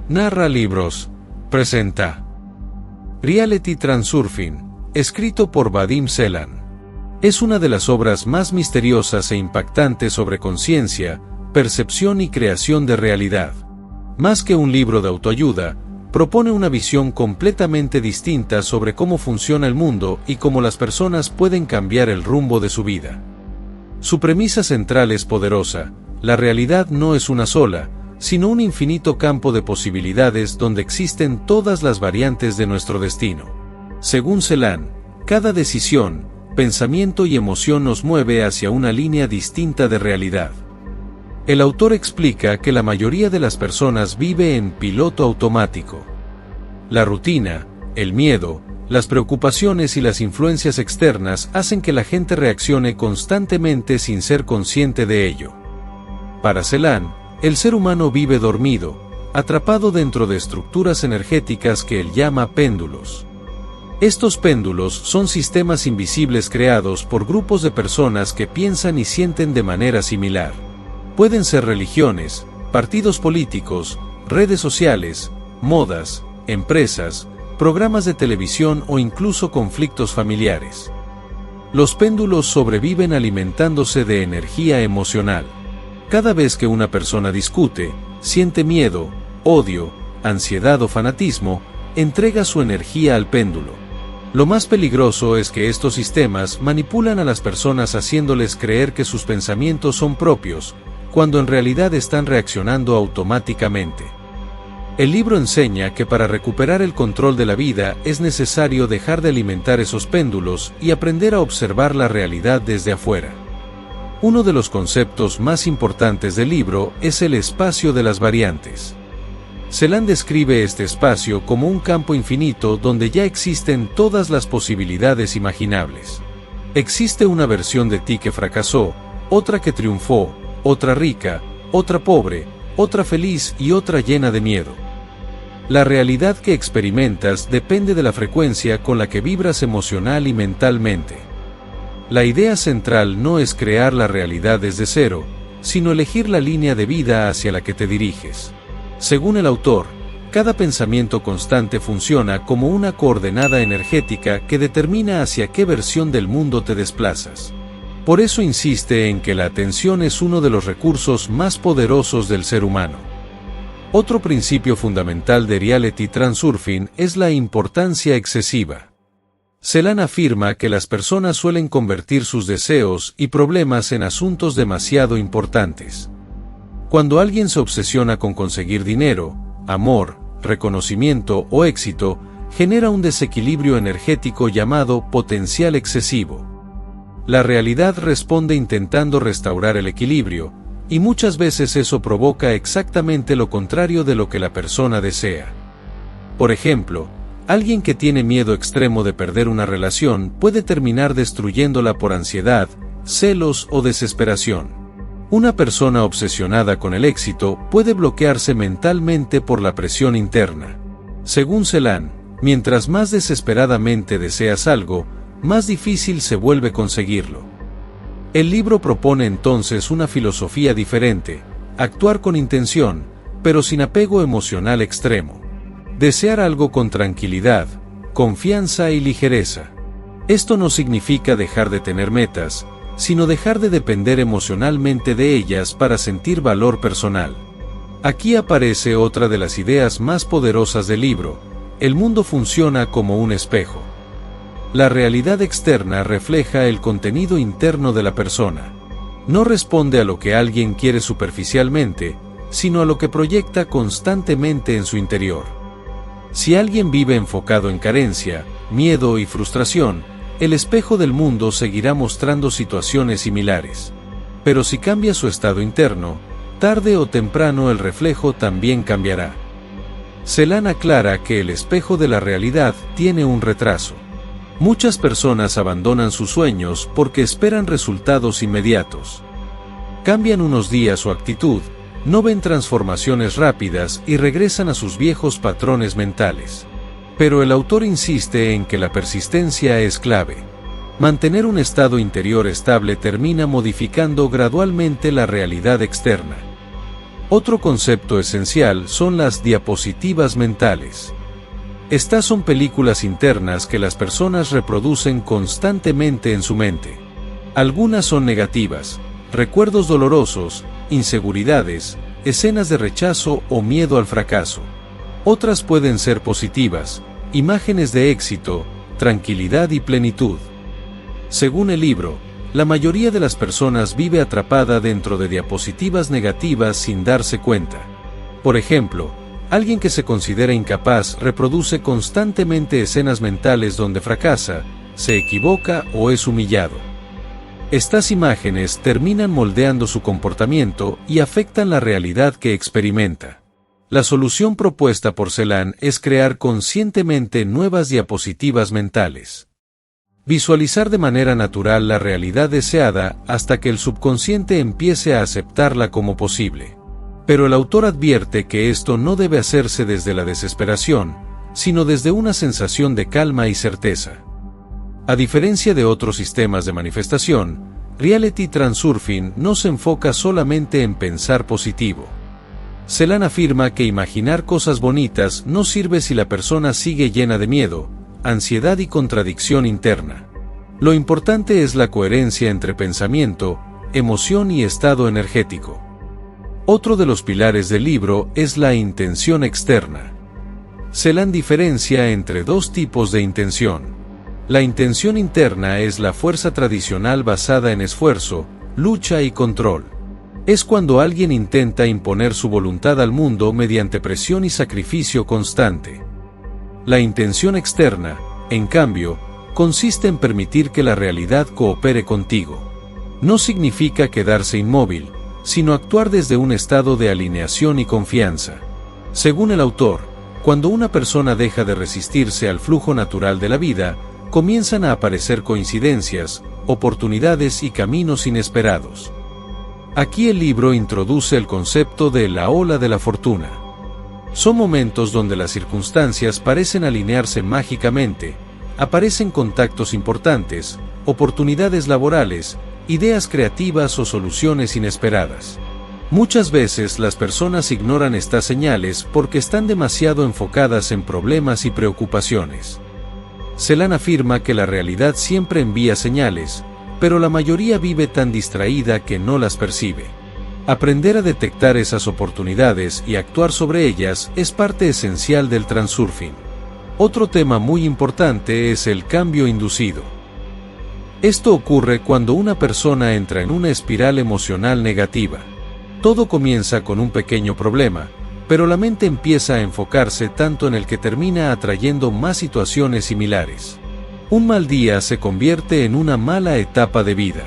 Narra Libros presenta Reality Transurfing, escrito por Vadim Selan. Es una de las obras más misteriosas e impactantes sobre conciencia, percepción y creación de realidad. Más que un libro de autoayuda, propone una visión completamente distinta sobre cómo funciona el mundo y cómo las personas pueden cambiar el rumbo de su vida. Su premisa central es poderosa: la realidad no es una sola, sino un infinito campo de posibilidades donde existen todas las variantes de nuestro destino. Según Selan, cada decisión, pensamiento y emoción nos mueve hacia una línea distinta de realidad. El autor explica que la mayoría de las personas vive en piloto automático. La rutina, el miedo, las preocupaciones y las influencias externas hacen que la gente reaccione constantemente sin ser consciente de ello. Para Selan, el ser humano vive dormido, atrapado dentro de estructuras energéticas que él llama péndulos. Estos péndulos son sistemas invisibles creados por grupos de personas que piensan y sienten de manera similar. Pueden ser religiones, partidos políticos, redes sociales, modas, empresas, programas de televisión o incluso conflictos familiares. Los péndulos sobreviven alimentándose de energía emocional. Cada vez que una persona discute, siente miedo, odio, ansiedad o fanatismo, entrega su energía al péndulo. Lo más peligroso es que estos sistemas manipulan a las personas haciéndoles creer que sus pensamientos son propios, cuando en realidad están reaccionando automáticamente. El libro enseña que para recuperar el control de la vida es necesario dejar de alimentar esos péndulos y aprender a observar la realidad desde afuera. Uno de los conceptos más importantes del libro es el espacio de las variantes. Selan describe este espacio como un campo infinito donde ya existen todas las posibilidades imaginables. Existe una versión de ti que fracasó, otra que triunfó, otra rica, otra pobre, otra feliz y otra llena de miedo. La realidad que experimentas depende de la frecuencia con la que vibras emocional y mentalmente. La idea central no es crear la realidad desde cero, sino elegir la línea de vida hacia la que te diriges. Según el autor, cada pensamiento constante funciona como una coordenada energética que determina hacia qué versión del mundo te desplazas. Por eso insiste en que la atención es uno de los recursos más poderosos del ser humano. Otro principio fundamental de Reality Transurfing es la importancia excesiva. Selan afirma que las personas suelen convertir sus deseos y problemas en asuntos demasiado importantes. Cuando alguien se obsesiona con conseguir dinero, amor, reconocimiento o éxito, genera un desequilibrio energético llamado potencial excesivo. La realidad responde intentando restaurar el equilibrio, y muchas veces eso provoca exactamente lo contrario de lo que la persona desea. Por ejemplo, alguien que tiene miedo extremo de perder una relación puede terminar destruyéndola por ansiedad, celos o desesperación. Una persona obsesionada con el éxito puede bloquearse mentalmente por la presión interna. Según Selan, mientras más desesperadamente deseas algo, más difícil se vuelve conseguirlo. El libro propone entonces una filosofía diferente: actuar con intención, pero sin apego emocional extremo. Desear algo con tranquilidad, confianza y ligereza. Esto no significa dejar de tener metas, sino dejar de depender emocionalmente de ellas para sentir valor personal. Aquí aparece otra de las ideas más poderosas del libro: el mundo funciona como un espejo. La realidad externa refleja el contenido interno de la persona. No responde a lo que alguien quiere superficialmente, sino a lo que proyecta constantemente en su interior. Si alguien vive enfocado en carencia, miedo y frustración, el espejo del mundo seguirá mostrando situaciones similares. Pero si cambia su estado interno, tarde o temprano el reflejo también cambiará. Selan aclara que el espejo de la realidad tiene un retraso. Muchas personas abandonan sus sueños porque esperan resultados inmediatos. Cambian unos días su actitud, no ven transformaciones rápidas y regresan a sus viejos patrones mentales. Pero el autor insiste en que la persistencia es clave. Mantener un estado interior estable termina modificando gradualmente la realidad externa. Otro concepto esencial son las diapositivas mentales. Estas son películas internas que las personas reproducen constantemente en su mente. Algunas son negativas, recuerdos dolorosos, inseguridades, escenas de rechazo o miedo al fracaso. Otras pueden ser positivas, imágenes de éxito, tranquilidad y plenitud. Según el libro, la mayoría de las personas vive atrapada dentro de diapositivas negativas sin darse cuenta. Por ejemplo, alguien que se considera incapaz reproduce constantemente escenas mentales donde fracasa, se equivoca o es humillado. Estas imágenes terminan moldeando su comportamiento y afectan la realidad que experimenta. La solución propuesta por Celan es crear conscientemente nuevas diapositivas mentales. Visualizar de manera natural la realidad deseada hasta que el subconsciente empiece a aceptarla como posible. Pero el autor advierte que esto no debe hacerse desde la desesperación, sino desde una sensación de calma y certeza. A diferencia de otros sistemas de manifestación, Reality Transurfing no se enfoca solamente en pensar positivo. Celan afirma que imaginar cosas bonitas no sirve si la persona sigue llena de miedo, ansiedad y contradicción interna. Lo importante es la coherencia entre pensamiento, emoción y estado energético. Otro de los pilares del libro es la intención externa. Celan diferencia entre dos tipos de intención. La intención interna es la fuerza tradicional basada en esfuerzo, lucha y control. Es cuando alguien intenta imponer su voluntad al mundo mediante presión y sacrificio constante. La intención externa, en cambio, consiste en permitir que la realidad coopere contigo. No significa quedarse inmóvil, sino actuar desde un estado de alineación y confianza. Según el autor, cuando una persona deja de resistirse al flujo natural de la vida, comienzan a aparecer coincidencias, oportunidades y caminos inesperados. Aquí el libro introduce el concepto de la ola de la fortuna. Son momentos donde las circunstancias parecen alinearse mágicamente, aparecen contactos importantes, oportunidades laborales, ideas creativas o soluciones inesperadas. Muchas veces las personas ignoran estas señales porque están demasiado enfocadas en problemas y preocupaciones. Celan afirma que la realidad siempre envía señales, pero la mayoría vive tan distraída que no las percibe. Aprender a detectar esas oportunidades y actuar sobre ellas es parte esencial del transurfing. Otro tema muy importante es el cambio inducido. Esto ocurre cuando una persona entra en una espiral emocional negativa. Todo comienza con un pequeño problema, pero la mente empieza a enfocarse tanto en el que termina atrayendo más situaciones similares. Un mal día se convierte en una mala etapa de vida.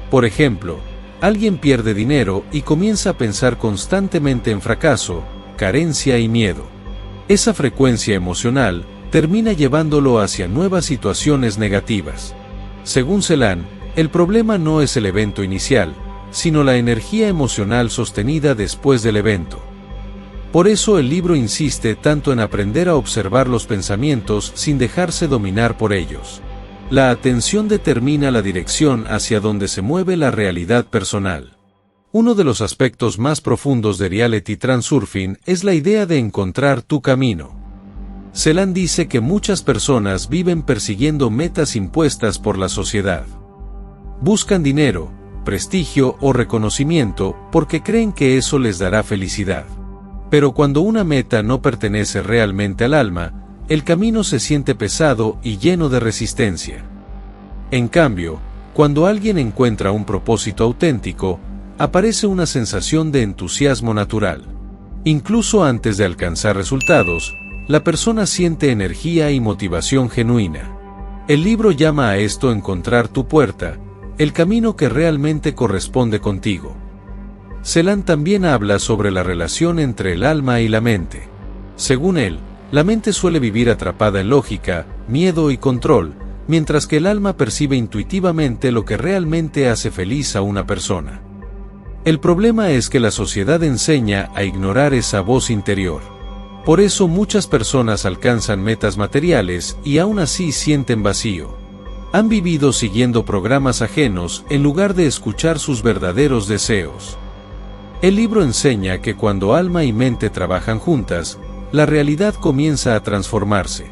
Por ejemplo, alguien pierde dinero y comienza a pensar constantemente en fracaso, carencia y miedo. Esa frecuencia emocional termina llevándolo hacia nuevas situaciones negativas. Según Celan, el problema no es el evento inicial, sino la energía emocional sostenida después del evento. Por eso el libro insiste tanto en aprender a observar los pensamientos sin dejarse dominar por ellos. La atención determina la dirección hacia donde se mueve la realidad personal. Uno de los aspectos más profundos de Reality Transurfing es la idea de encontrar tu camino. Celan dice que muchas personas viven persiguiendo metas impuestas por la sociedad. Buscan dinero, prestigio o reconocimiento porque creen que eso les dará felicidad. Pero cuando una meta no pertenece realmente al alma, el camino se siente pesado y lleno de resistencia. En cambio, cuando alguien encuentra un propósito auténtico, aparece una sensación de entusiasmo natural. Incluso antes de alcanzar resultados, la persona siente energía y motivación genuina. El libro llama a esto encontrar tu puerta, el camino que realmente corresponde contigo. Celan también habla sobre la relación entre el alma y la mente. Según él, la mente suele vivir atrapada en lógica, miedo y control, mientras que el alma percibe intuitivamente lo que realmente hace feliz a una persona. El problema es que la sociedad enseña a ignorar esa voz interior. Por eso muchas personas alcanzan metas materiales y aún así sienten vacío. Han vivido siguiendo programas ajenos en lugar de escuchar sus verdaderos deseos. El libro enseña que cuando alma y mente trabajan juntas, la realidad comienza a transformarse.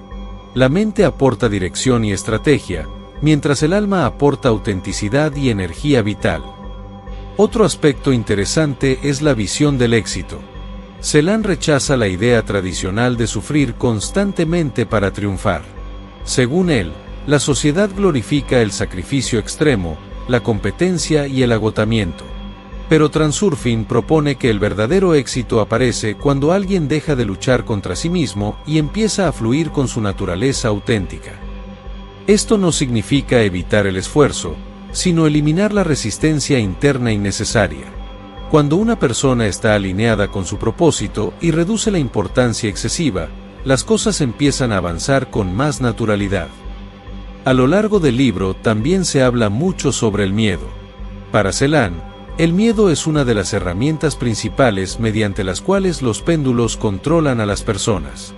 La mente aporta dirección y estrategia, mientras el alma aporta autenticidad y energía vital. Otro aspecto interesante es la visión del éxito. Celan rechaza la idea tradicional de sufrir constantemente para triunfar. Según él, la sociedad glorifica el sacrificio extremo, la competencia y el agotamiento. Pero Transurfing propone que el verdadero éxito aparece cuando alguien deja de luchar contra sí mismo y empieza a fluir con su naturaleza auténtica. Esto no significa evitar el esfuerzo, sino eliminar la resistencia interna innecesaria. Cuando una persona está alineada con su propósito y reduce la importancia excesiva, las cosas empiezan a avanzar con más naturalidad. A lo largo del libro también se habla mucho sobre el miedo. Para Celan, el miedo es una de las herramientas principales mediante las cuales los péndulos controlan a las personas.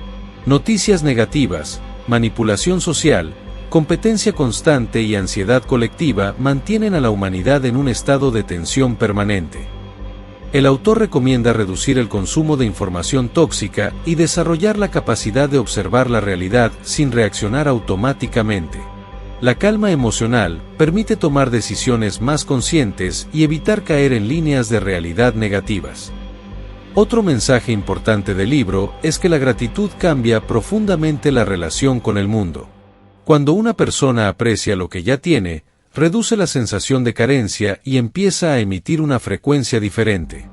Noticias negativas, manipulación social, competencia constante y ansiedad colectiva mantienen a la humanidad en un estado de tensión permanente. El autor recomienda reducir el consumo de información tóxica y desarrollar la capacidad de observar la realidad sin reaccionar automáticamente. La calma emocional permite tomar decisiones más conscientes y evitar caer en líneas de realidad negativas. Otro mensaje importante del libro es que la gratitud cambia profundamente la relación con el mundo. Cuando una persona aprecia lo que ya tiene, reduce la sensación de carencia y empieza a emitir una frecuencia diferente.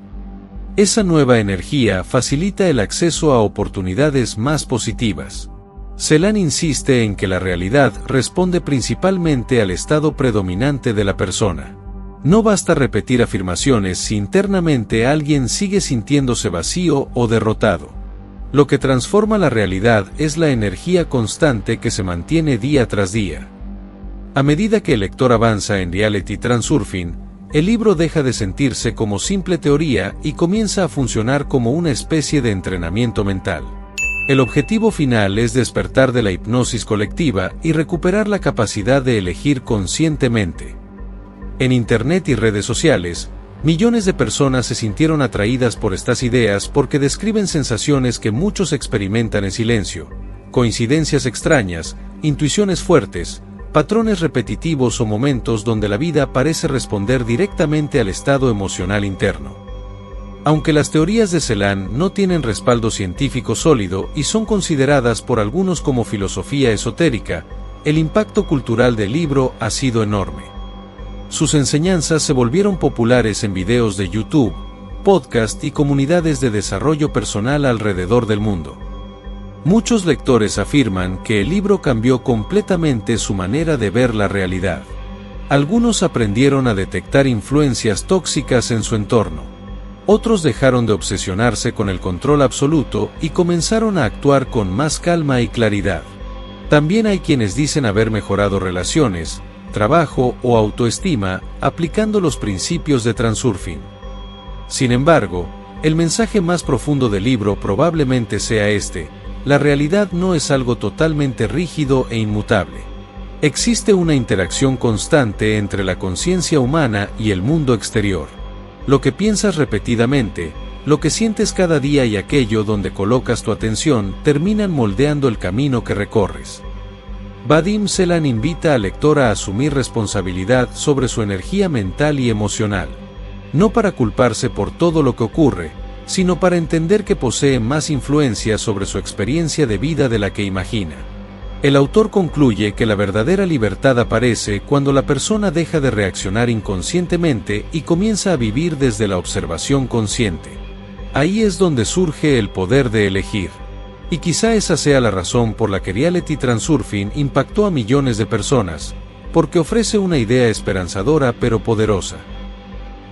Esa nueva energía facilita el acceso a oportunidades más positivas. Celan insiste en que la realidad responde principalmente al estado predominante de la persona. No basta repetir afirmaciones si internamente alguien sigue sintiéndose vacío o derrotado. Lo que transforma la realidad es la energía constante que se mantiene día tras día. A medida que el lector avanza en Reality Transurfing, el libro deja de sentirse como simple teoría y comienza a funcionar como una especie de entrenamiento mental. El objetivo final es despertar de la hipnosis colectiva y recuperar la capacidad de elegir conscientemente. En Internet y redes sociales, millones de personas se sintieron atraídas por estas ideas porque describen sensaciones que muchos experimentan en silencio, coincidencias extrañas, intuiciones fuertes, patrones repetitivos o momentos donde la vida parece responder directamente al estado emocional interno. Aunque las teorías de Celan no tienen respaldo científico sólido y son consideradas por algunos como filosofía esotérica, el impacto cultural del libro ha sido enorme. Sus enseñanzas se volvieron populares en videos de YouTube, podcast y comunidades de desarrollo personal alrededor del mundo. Muchos lectores afirman que el libro cambió completamente su manera de ver la realidad. Algunos aprendieron a detectar influencias tóxicas en su entorno. Otros dejaron de obsesionarse con el control absoluto y comenzaron a actuar con más calma y claridad. También hay quienes dicen haber mejorado relaciones, trabajo o autoestima aplicando los principios de Transurfing. Sin embargo, el mensaje más profundo del libro probablemente sea este: la realidad no es algo totalmente rígido e inmutable. Existe una interacción constante entre la conciencia humana y el mundo exterior. Lo que piensas repetidamente, lo que sientes cada día y aquello donde colocas tu atención terminan moldeando el camino que recorres. Vadim Celan invita al lector a asumir responsabilidad sobre su energía mental y emocional. No para culparse por todo lo que ocurre, sino para entender que posee más influencia sobre su experiencia de vida de la que imagina. El autor concluye que la verdadera libertad aparece cuando la persona deja de reaccionar inconscientemente y comienza a vivir desde la observación consciente. Ahí es donde surge el poder de elegir. Y quizá esa sea la razón por la que Reality Transurfing impactó a millones de personas, porque ofrece una idea esperanzadora pero poderosa.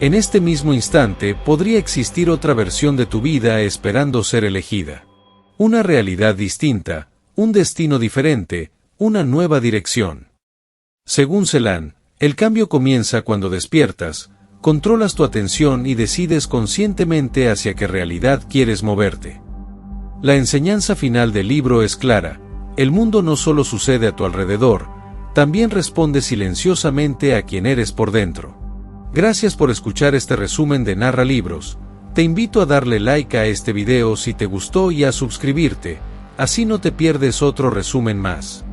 En este mismo instante podría existir otra versión de tu vida esperando ser elegida. Una realidad distinta, un destino diferente, una nueva dirección. Según Celan, el cambio comienza cuando despiertas, controlas tu atención y decides conscientemente hacia qué realidad quieres moverte. La enseñanza final del libro es clara: el mundo no solo sucede a tu alrededor, también responde silenciosamente a quien eres por dentro. Gracias por escuchar este resumen de Narra Libros. Te invito a darle like a este video si te gustó y a suscribirte, así no te pierdes otro resumen más.